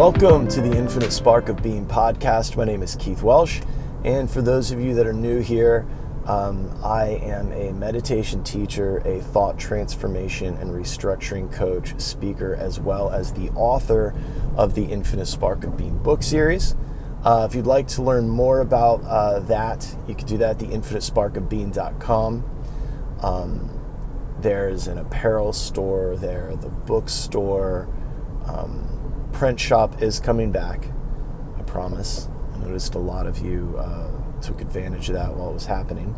Welcome to the Infinite Spark of Being podcast. My name is Keith Welsh, and for those of you that are new here, I am a meditation teacher, a thought transformation and restructuring coach, speaker, as well as the author of the Infinite Spark of Being book series. If you'd like to learn more about that, you can do that at theinfinitesparkofbeing.com. There's an apparel store there, the bookstore, print shop is coming back, I promise. I noticed a lot of you took advantage of that while it was happening.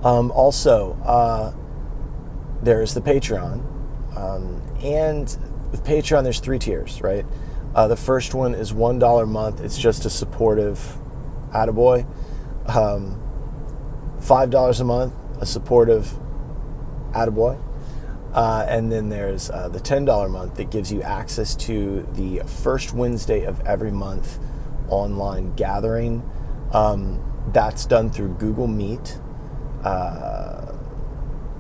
Also, there's the Patreon. And with Patreon, there's 3 tiers, right? The first one is $1 a month. It's just a supportive attaboy. $5 a month, a supportive attaboy. And then there's the $10 a month that gives you access to the first Wednesday of every month online gathering. That's done through Google Meet.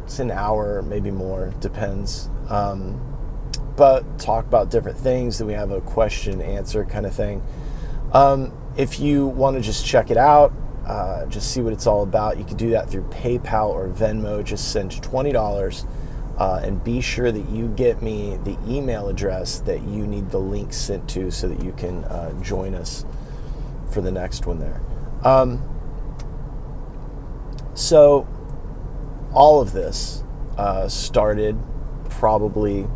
It's an hour, maybe more, depends. But talk about different things. Then we have a question answer kind of thing. If you want to just check it out, just see what it's all about, you can do that through PayPal or Venmo. Just send $20. And be sure that you get me the email address that you need the link sent to so that you can join us for the next one there. So all of this started probably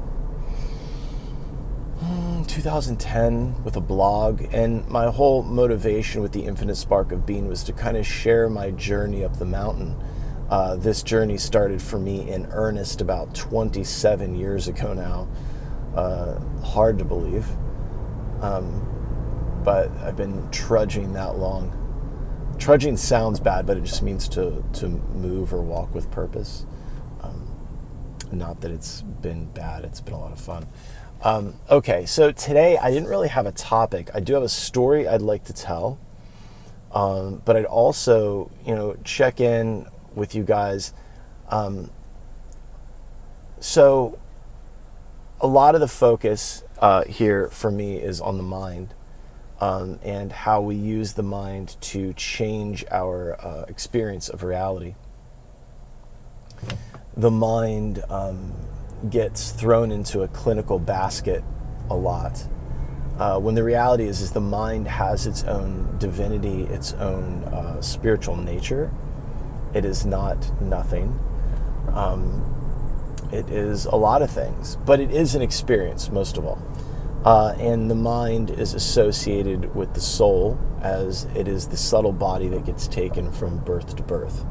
2010 with a blog, and my whole motivation with the Infinite Spark of Being was to kind of share my journey up the mountain. This journey started for me in earnest about 27 years ago now. Hard to believe. But I've been trudging that long. Trudging sounds bad, but it just means to move or walk with purpose. Not that it's been bad, it's been a lot of fun. Okay, so today I didn't really have a topic. I do have a story I'd like to tell. But I'd also, check in with you guys. So a lot of the focus here for me is on the mind, and how we use the mind to change our experience of reality. The mind gets thrown into a clinical basket a lot, when the reality is the mind has its own divinity, its own spiritual nature. It is not nothing. It is a lot of things, but it is an experience, most of all. And the mind is associated with the soul, as it is the subtle body that gets taken from birth to birth.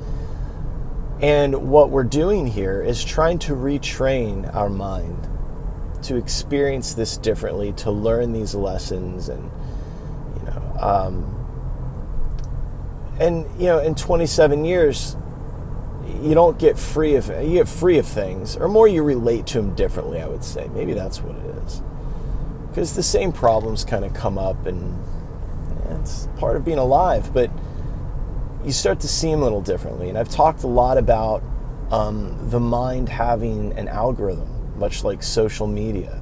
And what we're doing here is trying to retrain our mind to experience this differently, to learn these lessons, and in 27 years, you don't get free of, you get free of things, or more, you relate to them differently, I would say. Maybe that's what it is. Because the same problems kind of come up, and it's part of being alive, but you start to see them a little differently. And I've talked a lot about the mind having an algorithm, much like social media.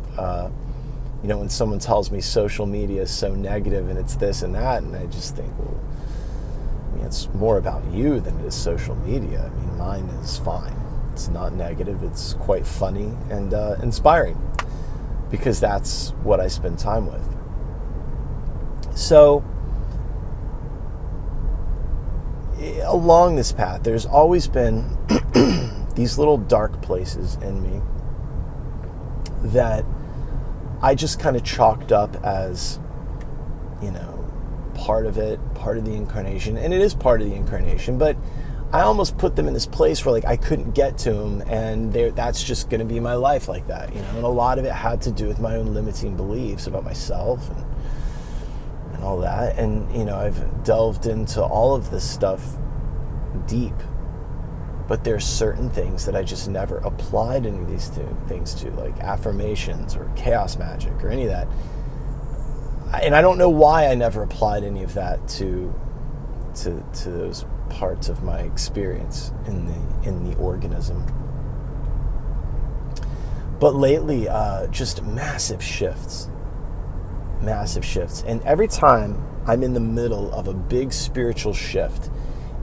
When someone tells me social media is so negative and it's this and that, and I just think, well, it's more about you than it is social media. Mine is fine. It's not negative. It's quite funny and inspiring, because that's what I spend time with. So along this path, there's always been these little dark places in me that I just kind of chalked up as, part of it, part of the incarnation. And it is part of the incarnation, but I almost put them in this place where I couldn't get to them, and that's just going to be my life like that, And a lot of it had to do with my own limiting beliefs about myself and all that. And, I've delved into all of this stuff deep, but there's certain things that I just never applied any of these things to, like affirmations or chaos magic or any of that. And I don't know why I never applied any of that to those parts of my experience in the organism. But lately, just massive shifts. massive shifts. And every time I'm in the middle of a big spiritual shift,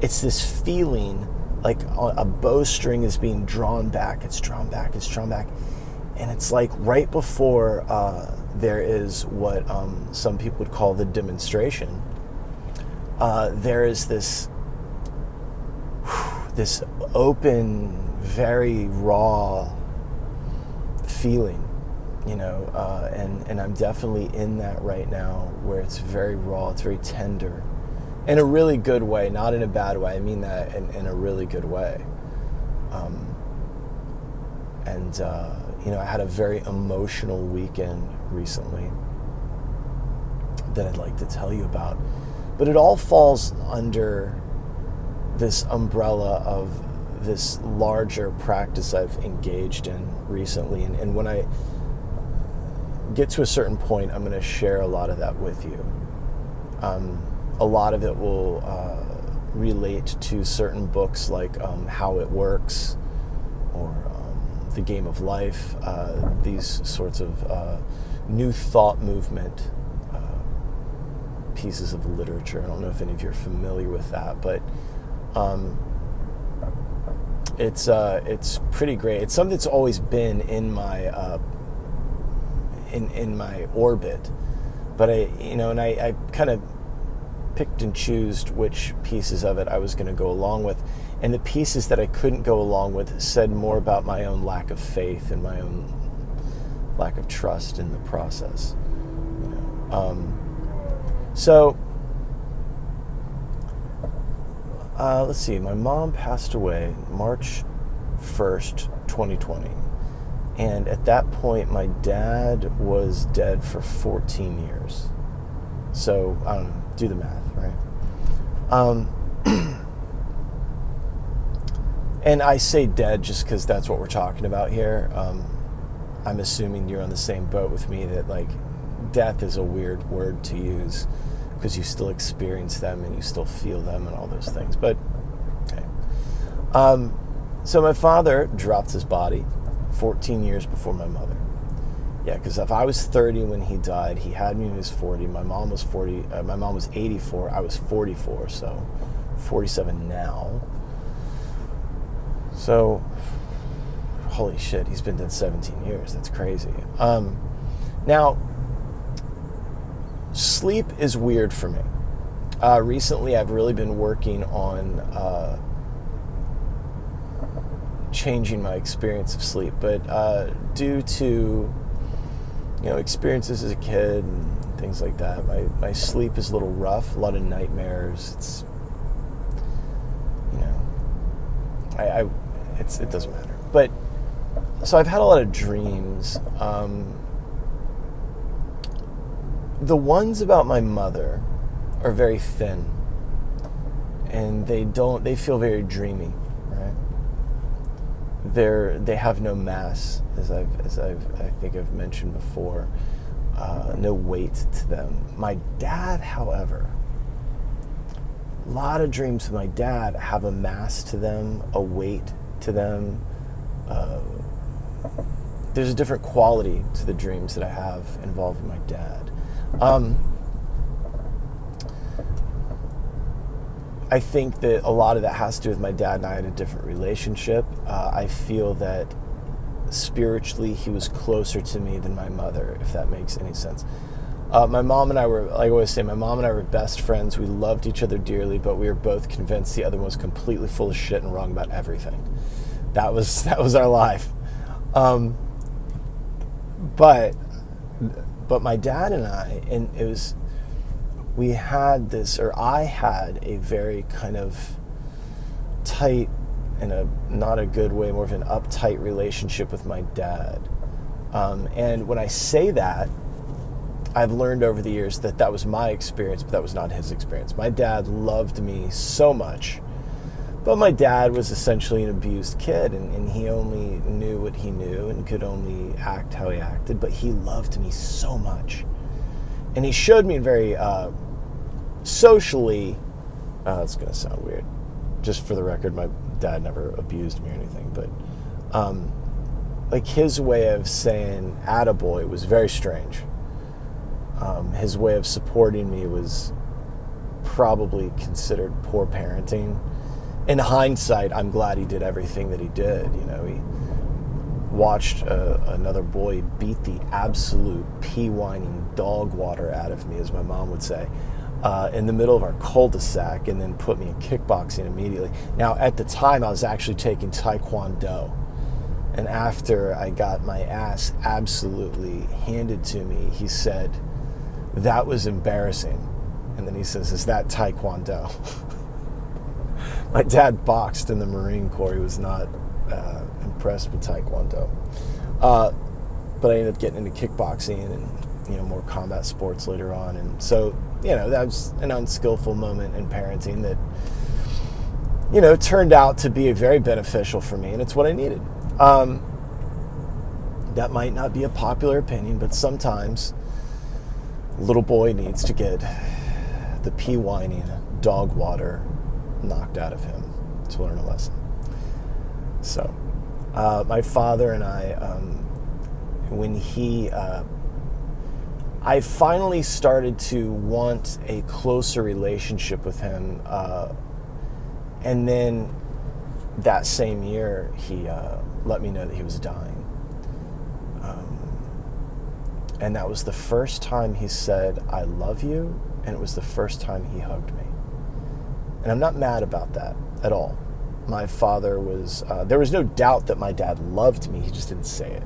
it's this feeling like a bowstring is being drawn back. It's drawn back. It's drawn back. And it's like right before there is what some people would call the demonstration, there is this open, very raw feeling, and I'm definitely in that right now, where it's very raw, it's very tender, in a really good way, not in a bad way. I mean that in a really good way. I had a very emotional weekend recently that I'd like to tell you about, but it all falls under this umbrella of this larger practice I've engaged in recently. And when I get to a certain point, I'm going to share a lot of that with you. A lot of it will relate to certain books like How It Works or The Game of Life, these sorts of new thought movement pieces of literature. I don't know if any of you are familiar with that, but it's pretty great. It's something that's always been in my in my orbit, but I kind of picked and chose which pieces of it I was going to go along with, and the pieces that I couldn't go along with said more about my own lack of faith and my own lack of trust in the process. So let's see, my mom passed away March 1st, 2020. And at that point, my dad was dead for 14 years. So, I don't know, do the math, right? And I say dead just because that's what we're talking about here. I'm assuming you're on the same boat with me, that like death is a weird word to use because you still experience them and you still feel them and all those things. But, okay. So my father dropped his body 14 years before my mother. Yeah, because if I was 30 when he died, he had me when he was 40. My mom was 40. My mom was 84. I was 44, so 47 now. So, holy shit, he's been dead 17 years. That's crazy. Now, sleep is weird for me. Recently, I've really been working on changing my experience of sleep, but due to experiences as a kid and things like that, my sleep is a little rough. A lot of nightmares. It's it doesn't matter. But so I've had a lot of dreams. The ones about my mother are very thin, and they feel very dreamy, right? They have no mass, as I think I've mentioned before, no weight to them. My dad, however, a lot of dreams with my dad have a mass to them, a weight to them. There's a different quality to the dreams that I have involving my dad. I think that a lot of that has to do with my dad and I had a different relationship. I feel that spiritually he was closer to me than my mother, if that makes any sense. My mom and I were, like I always say, my mom and I were best friends. We loved each other dearly, but we were both convinced the other one was completely full of shit and wrong about everything. That was our life. But my dad and I, and I had a very kind of tight, in a not a good way, more of an uptight relationship with my dad. And when I say that, I've learned over the years that was my experience, but that was not his experience. My dad loved me so much, but my dad was essentially an abused kid, and he only knew what he knew and could only act how he acted, but he loved me so much. And he showed me in very socially, it's going to sound weird. Just for the record, my dad never abused me or anything, but like his way of saying attaboy was very strange. His way of supporting me was probably considered poor parenting. In hindsight, I'm glad he did everything that he did. He watched another boy beat the absolute pee-whining dog water out of me, as my mom would say, in the middle of our cul-de-sac, and then put me in kickboxing immediately. Now, at the time, I was actually taking Taekwondo. And after I got my ass absolutely handed to me, he said, "That was embarrassing." And then he says, "Is that Taekwondo?" My dad boxed in the Marine Corps. He was not impressed with Taekwondo. But I ended up getting into kickboxing and, more combat sports later on. And so, that was an unskillful moment in parenting that, turned out to be very beneficial for me. And it's what I needed. That might not be a popular opinion, but sometimes a little boy needs to get the pee-whining dog water knocked out of him to learn a lesson. So, my father and I, I finally started to want a closer relationship with him, and then that same year, he let me know that he was dying. And that was the first time he said, "I love you," and it was the first time he hugged me. And I'm not mad about that at all. My father was, there was no doubt that my dad loved me, he just didn't say it.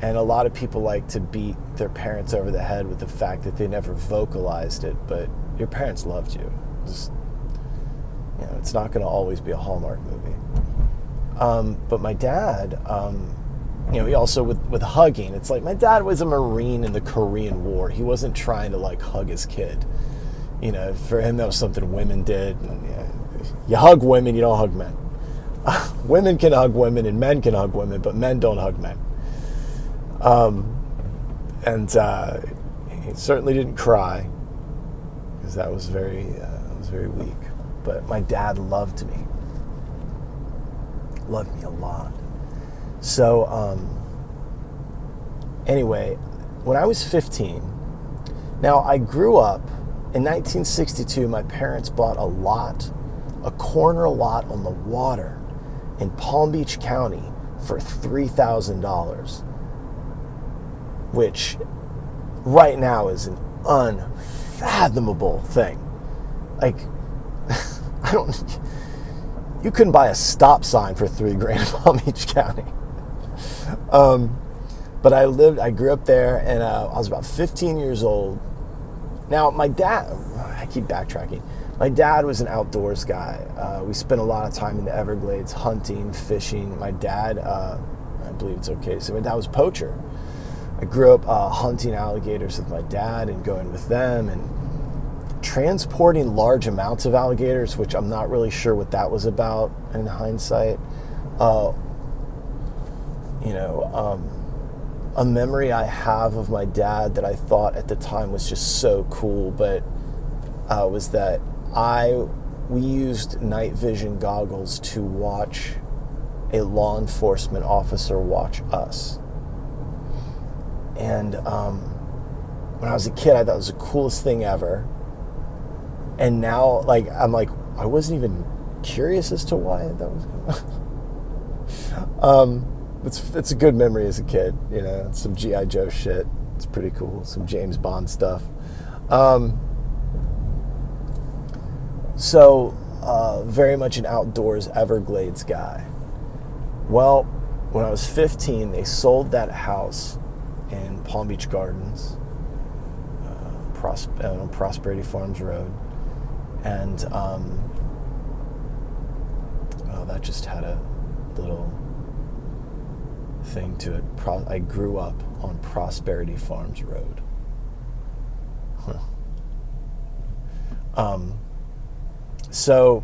And a lot of people like to beat their parents over the head with the fact that they never vocalized it, but your parents loved you. Just, it's not going to always be a Hallmark movie. But my dad, he also, with hugging, it's like my dad was a Marine in the Korean War. He wasn't trying to hug his kid. For him, that was something women did. And, you hug women, you don't hug men. Women can hug women and men can hug women, but men don't hug men. He certainly didn't cry, because that was very weak. But my dad loved me a lot. So, anyway, when I was 15, now I grew up in 1962. My parents bought a corner lot on the water in Palm Beach County for $3,000, which right now is an unfathomable thing. You couldn't buy a stop sign for $3,000 in Palm Beach County. But I grew up there, and I was about 15 years old. Now, my dad, I keep backtracking. My dad was an outdoors guy. We spent a lot of time in the Everglades hunting, fishing. My dad, I believe it's okay to say, my dad was a poacher. I grew up hunting alligators with my dad and going with them and transporting large amounts of alligators, which I'm not really sure what that was about in hindsight. A memory I have of my dad that I thought at the time was just so cool, but was that we used night vision goggles to watch a law enforcement officer watch us. And when I was a kid, I thought it was the coolest thing ever. And now, I wasn't even curious as to why that was going on. It's a good memory as a kid, some G.I. Joe shit. It's pretty cool. Some James Bond stuff. So, very much an outdoors Everglades guy. Well, when I was 15, they sold that house in Palm Beach Gardens, Prosperity Farms Road. And, that just had a little thing to it. I grew up on Prosperity Farms Road. So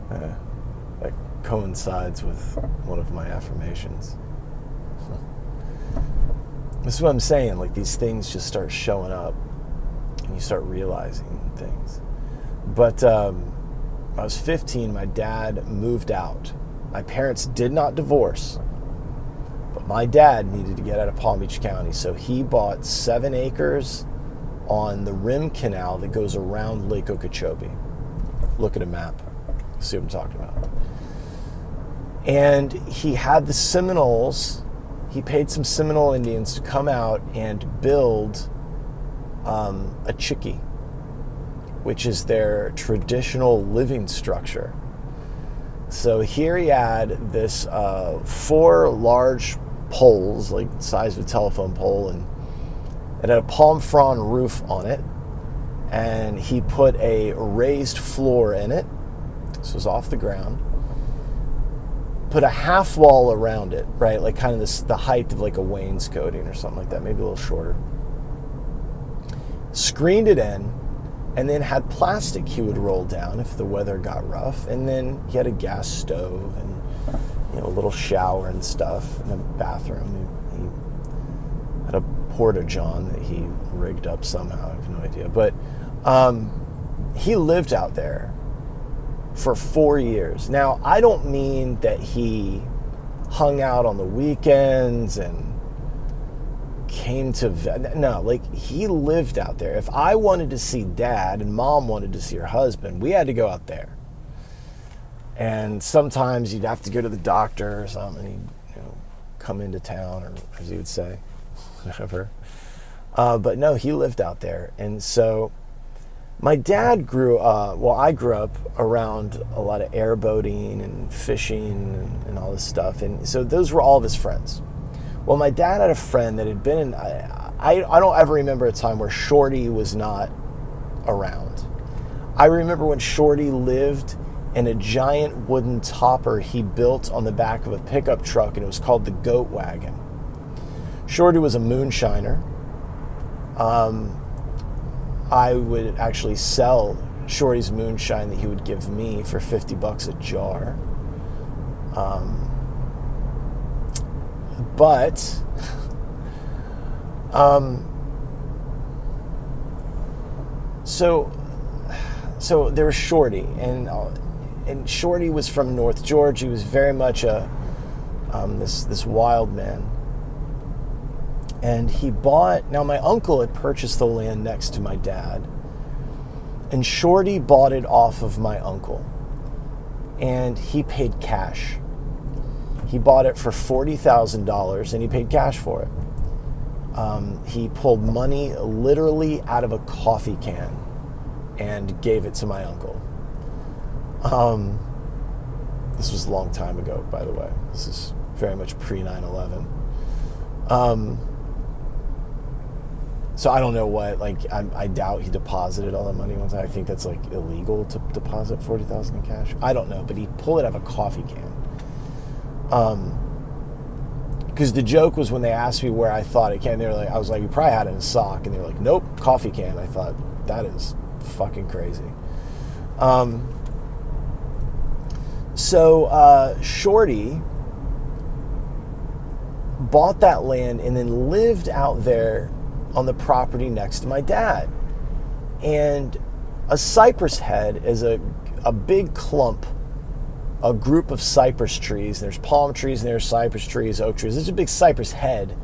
that coincides with one of my affirmations. This is what I'm saying. These things just start showing up, and you start realizing things. But when I was 15, my dad moved out. My parents did not divorce, but my dad needed to get out of Palm Beach County, so he bought 7 acres on the rim canal that goes around Lake Okeechobee. Look at a map, see what I'm talking about. And he had the Seminoles, he paid some Seminole Indians to come out and build a chickee, which is their traditional living structure. So here he had this 4 large poles, like the size of a telephone pole, and it had a palm frond roof on it, and he put a raised floor in it. This was off the ground. Put a half wall around it, right? Like kind of the height of like a wainscoting or something like that, maybe a little shorter. Screened it in, and then had plastic he would roll down if the weather got rough. And then he had a gas stove and, you know, a little shower and stuff, and a bathroom. He had a porta-john that he rigged up somehow. I have no idea. But he lived out there for 4 years. Now, I don't mean that he hung out on the weekends and came to... No, like, he lived out there. If I wanted to see Dad and Mom wanted to see her husband, we had to go out there. And sometimes you'd have to go to the doctor or something. He'd, you know, come into town, or as he would say, whatever. But no, he lived out there. And so my dad I grew up around a lot of airboating and fishing and all this stuff. And so those were all of his friends. Well, my dad had a friend that had been in... I don't ever remember a time where Shorty was not around. I remember when Shorty lived in a giant wooden topper he built on the back of a pickup truck, and it was called the Goat Wagon. Shorty was a moonshiner. I would actually sell Shorty's moonshine that he would give me for $50 a jar. So there was Shorty, and Shorty was from North Georgia. He was very much this wild man. And he bought... Now, my uncle had purchased the land next to my dad, and Shorty bought it off of my uncle, and he paid cash. He bought it for $40,000, and he paid cash for it. He pulled money literally out of a coffee can and gave it to my uncle. This was a long time ago, by the way. This is very much pre-9/11. So I don't know what, like, I doubt he deposited all that money once. I think that's like illegal to deposit $40,000 in cash. I don't know, but he pulled it out of a coffee can. Because the joke was when they asked me where I thought it came, they were like, I was like, you probably had it in a sock, and they were like, nope, coffee can. I thought, that is fucking crazy. So Shorty bought that land and then lived out there on the property next to my dad. And a cypress head is a big clump, a group of cypress trees. There's palm trees and there's cypress trees, oak trees. There's a big cypress head,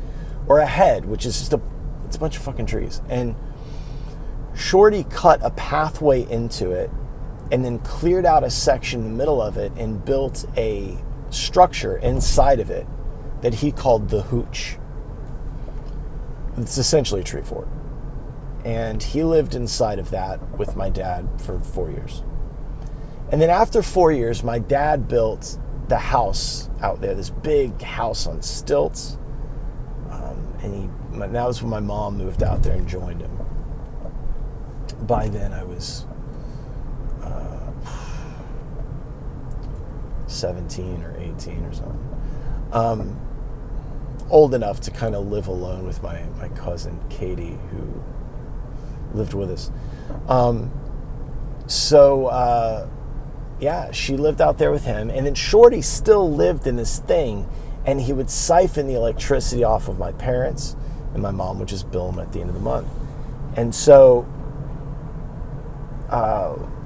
or a head, which is just it's a bunch of fucking trees. And Shorty cut a pathway into it and then cleared out a section in the middle of it and built a structure inside of it that he called the Hooch. It's essentially a tree fort. And he lived inside of that with my dad for 4 years. And then after 4 years, my dad built the house out there, this big house on stilts. And that was when my mom moved out there and joined him. By then I was 17 or 18 or something. Old enough to kind of live alone with my cousin Katie, who lived with us. Yeah, she lived out there with him. And then Shorty still lived in this thing, and he would siphon the electricity off of my parents, and my mom would just bill him at the end of the month. And so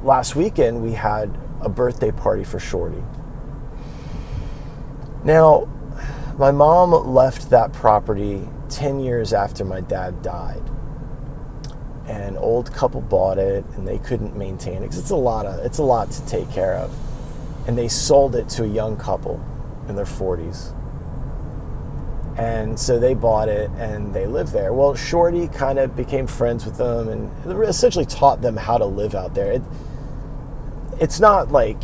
last weekend we had a birthday party for Shorty. Now, my mom left that property 10 years after my dad died. An old couple bought it, and they couldn't maintain it because it's a lot to take care of. And they sold it to a young couple in their 40s. And so they bought it, and they lived there. Well, Shorty kind of became friends with them and essentially taught them how to live out there. It's not like,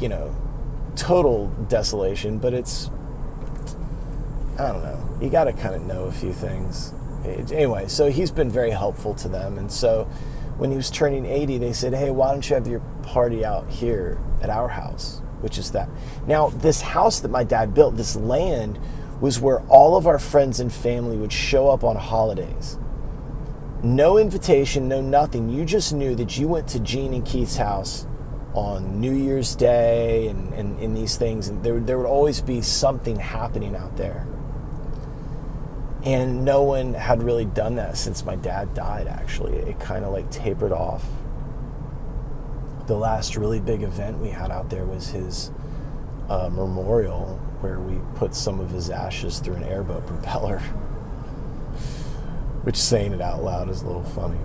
total desolation, but it's, I don't know. You got to kind of know a few things. Anyway, so he's been very helpful to them. And so when he was turning 80, they said, hey, why don't you have your party out here at our house, which is that. Now, this house that my dad built, this land, was where all of our friends and family would show up on holidays. No invitation, no nothing. You just knew that you went to Gene and Keith's house on New Year's Day and in these things. And there would always be something happening out there. And no one had really done that since my dad died, actually. It kind of like tapered off. The last really big event we had out there was his memorial, where we put some of his ashes through an airboat propeller. Which, saying it out loud, is a little funny.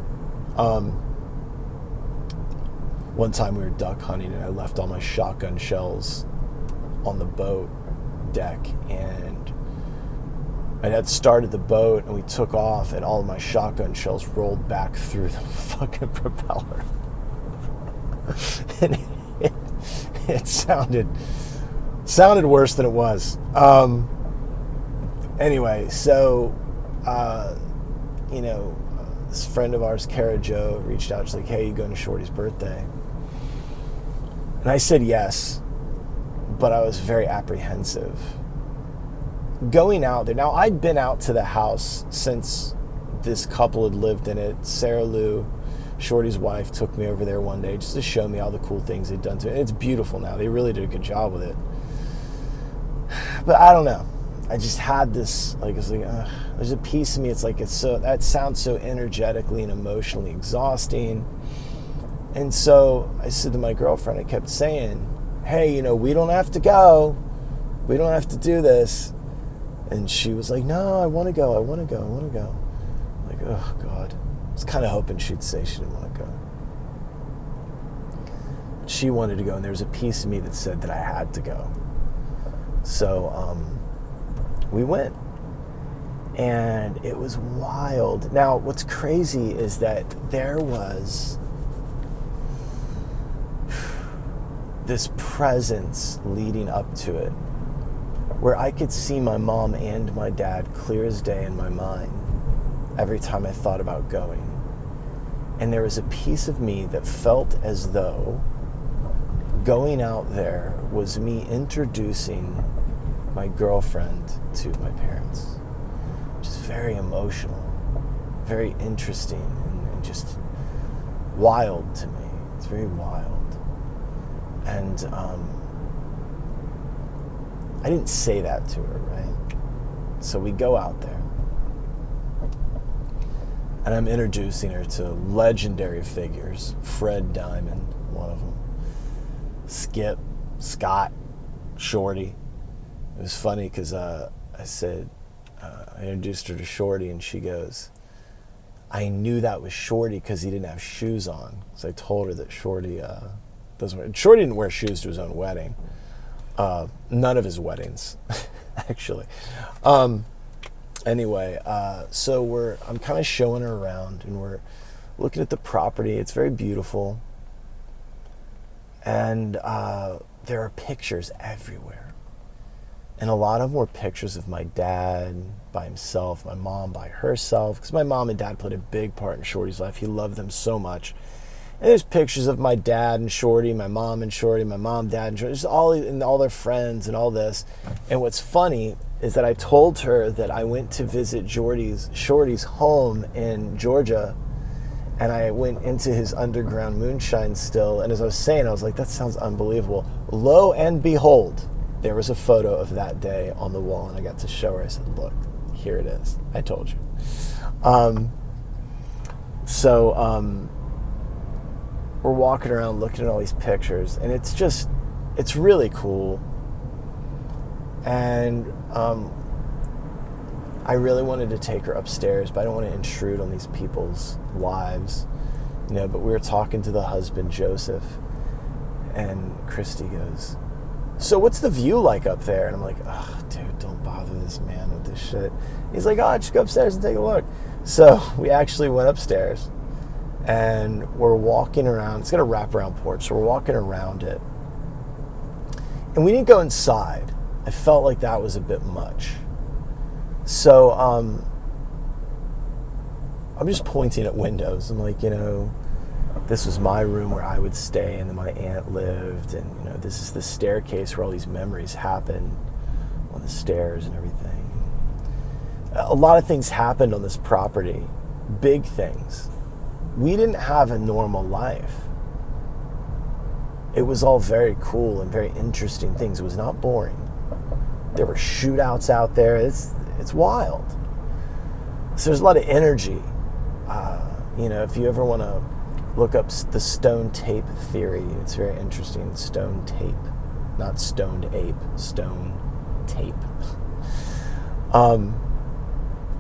One time we were duck hunting, and I left all my shotgun shells on the boat deck, and I had started the boat, and we took off, and all of my shotgun shells rolled back through the fucking propeller. And it sounded worse than it was. Anyway, so, this friend of ours, Kara Jo, reached out. She's like, hey, you going to Shorty's birthday? And I said yes, but I was very apprehensive. Going out there. Now, I'd been out to the house since this couple had lived in it. Sarah Lou, Shorty's wife, took me over there one day just to show me all the cool things they'd done to it. And it's beautiful now. They really did a good job with it. But I don't know. I just had this, there's a piece of me, it's like, that sounds so energetically and emotionally exhausting. And so I said to my girlfriend, I kept saying, hey, we don't have to go. We don't have to do this. And she was like, no, I want to go. I'm like, oh, God. I was kind of hoping she'd say she didn't want to go. She wanted to go, and there was a piece of me that said that I had to go. So we went. And it was wild. Now, what's crazy is that there was this presence leading up to it, where I could see my mom and my dad clear as day in my mind every time I thought about going. And there was a piece of me that felt as though going out there was me introducing my girlfriend to my parents, which is very emotional, very interesting, and just wild to me. It's very wild. And I didn't say that to her, right? So we go out there, and I'm introducing her to legendary figures. Fred Diamond, one of them. Skip, Scott, Shorty. It was funny because I said, I introduced her to Shorty, and she goes, I knew that was Shorty because he didn't have shoes on. So I told her that Shorty Shorty didn't wear shoes to his own wedding. None of his weddings, actually. Anyway, so I'm kind of showing her around, and we're looking at the property. It's very beautiful. And there are pictures everywhere. And a lot of them were pictures of my dad by himself, my mom by herself, because my mom and dad played a big part in Shorty's life. He loved them so much. And there's pictures of my dad and Shorty, my mom and Shorty, my mom, dad, and Shorty, just all their friends and all this. And what's funny is that I told her that I went to visit Shorty's home in Georgia, and I went into his underground moonshine still. And as I was saying, I was like, that sounds unbelievable. Lo and behold, there was a photo of that day on the wall, and I got to show her. I said, look, here it is. I told you. We're walking around looking at all these pictures, and it's really cool. And I really wanted to take her upstairs, but I don't want to intrude on these people's lives, but we were talking to the husband, Joseph, and Christy goes, so what's the view like up there? And I'm like, oh, dude, don't bother this man with this shit. He's like, oh, just go upstairs and take a look. So we actually went upstairs, and we're walking around. It's got a wraparound porch, so we're walking around it. And we didn't go inside. I felt like that was a bit much. So I'm just pointing at windows. I'm like, this was my room where I would stay, and then my aunt lived, and this is the staircase where all these memories happen, on the stairs and everything. A lot of things happened on this property, big things. We didn't have a normal life. It was all very cool and very interesting things. It was not boring. There were shootouts out there. It's wild. So there's a lot of energy. If you ever want to look up the stone tape theory, it's very interesting. Stone tape, not stoned ape, stone tape.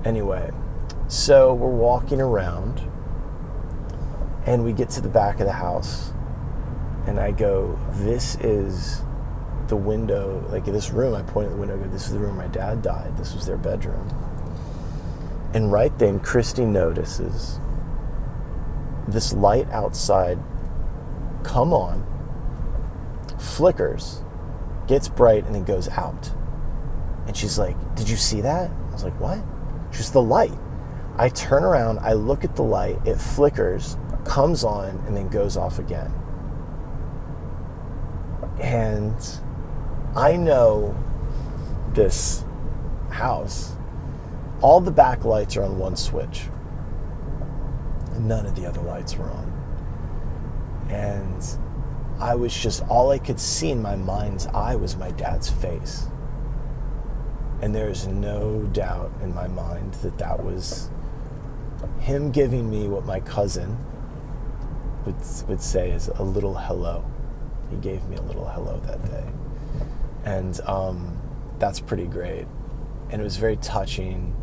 Anyway, so we're walking around, and we get to the back of the house, and I go, this is the window, like this room. I point at the window, I go, this is the room my dad died. This was their bedroom. And right then, Christy notices this light outside come on, flickers, gets bright, and then goes out. And she's like, did you see that? I was like, what? She's the light. I turn around, I look at the light, it flickers, comes on, and then goes off again. And I know this house, all the back lights are on one switch. None of the other lights were on. And I was just, all I could see in my mind's eye was my dad's face. And there's no doubt in my mind that that was him giving me what my cousin would say is a little hello. He gave me a little hello that day. And that's pretty great. And it was very touching.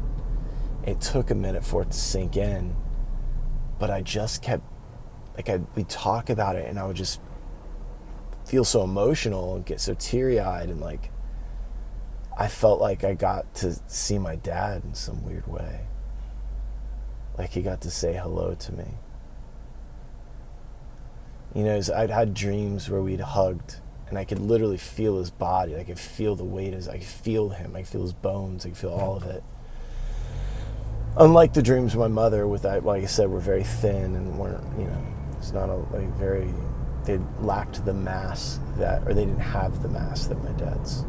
It took a minute for it to sink in, but I just kept, we'd talk about it, and I would just feel so emotional and get so teary-eyed, and I felt like I got to see my dad in some weird way. Like he got to say hello to me. I'd had dreams where we'd hugged, and I could literally feel his body. I could feel the weight of I could feel him. I could feel his bones. I could feel all of it. Unlike the dreams of my mother, like I said, were very thin and weren't, it's not they lacked the mass or they didn't have the mass that my dad's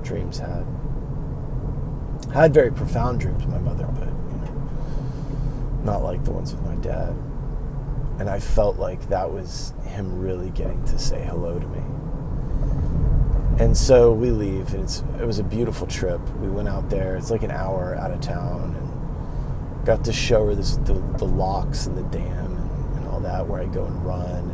dreams had. I had very profound dreams with my mother, but, not like the ones with my dad. And I felt like that was him really getting to say hello to me. And so we leave, and it was a beautiful trip. We went out there. It's like an hour out of town, and got to show her the locks and the dam and all that, where I go and run.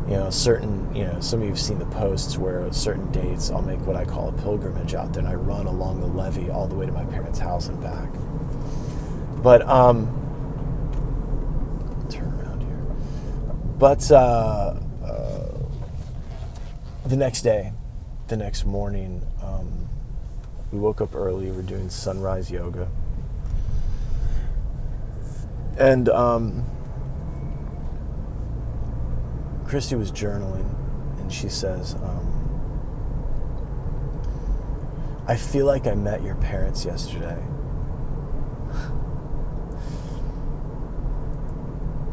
And, some of you have seen the posts where certain dates I'll make what I call a pilgrimage out there, and I run along the levee all the way to my parents' house and back. But, turn around here. But the next morning, we woke up early. We were doing sunrise yoga. And Christy was journaling, and she says, I feel like I met your parents yesterday.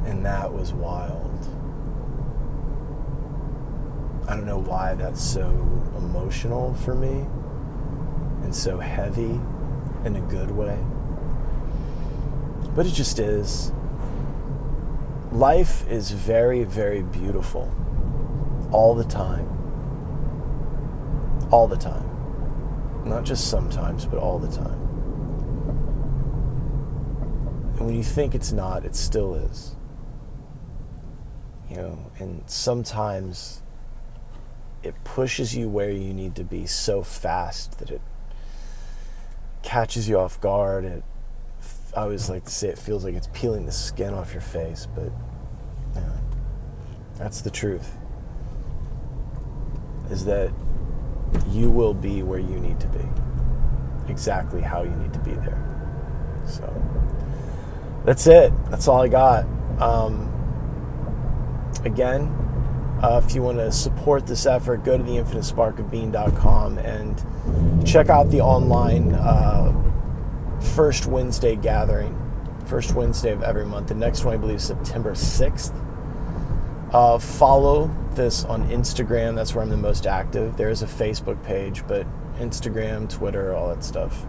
And that was wild. I don't know why that's so emotional for me and so heavy in a good way. But it just is. Life is very, very beautiful. All the time. All the time. Not just sometimes, but all the time. And when you think it's not, it still is. And sometimes it pushes you where you need to be so fast that catches you off guard. I always like to say it feels like it's peeling the skin off your face, but yeah, that's the truth. Is that you will be where you need to be, exactly how you need to be there. So that's it. That's all I got. Again, if you want to support this effort, go to theinfinitesparkofbeing.com and check out the online first Wednesday gathering, first Wednesday of every month. The next one, I believe, is September 6th. Follow this on Instagram. That's where I'm the most active. There is a Facebook page, but Instagram, Twitter, all that stuff.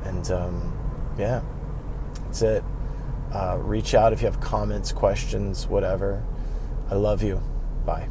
And yeah, that's it. Reach out if you have comments, questions, whatever. I love you. Bye.